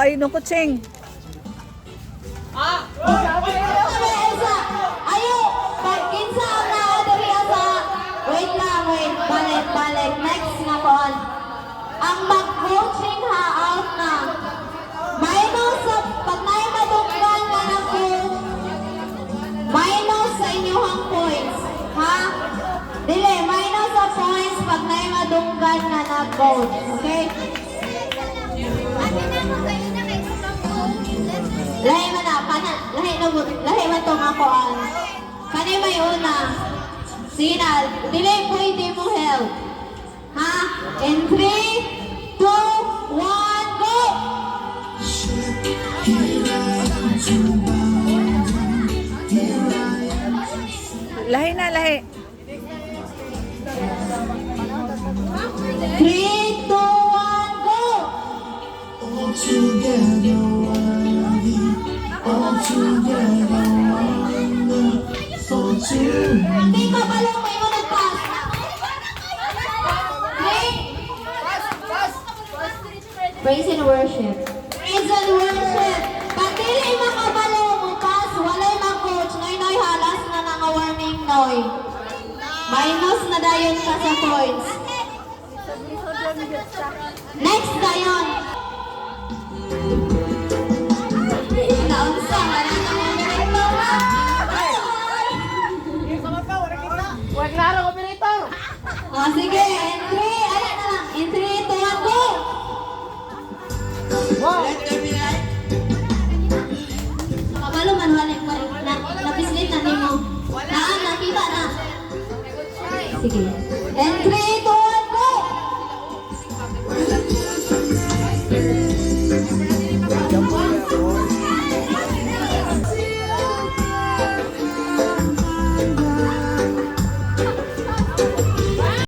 ay no kutsing. Ayo, pag kinsa ang naadariya sa... Wait lang, wait. Balik. Next na po. Ang mag-coaching ha, out na. Minus sa... Pag may madunggan na na coach, minus sa inyong points. Ha? Dili, minus sa points pag may madunggan na na coach. Okay? Lahi man na, lahi man itong ako ang kanay may una. Sinal, delay pwede mo help. Ha? In 3, 2, 1, go! Lahi na, lahi. 3, 2, 1, go! All together worthy, all together wonderful to me. Hindi ka balong may mo nag-pass. Praise and worship. Praise and worship. Pag dili makabalo mo pass, walay mag-coach. Noy halas na nga warning noy. Minus na dayon ka sa points. Next dayon. Naunsa ka na Huwag laro, operator! Oh, sige, in 3, ayan na lang. In 3, 2, 1, go! Wow! Kabalo man, walik napislit na nimo. Nakita na. Sige.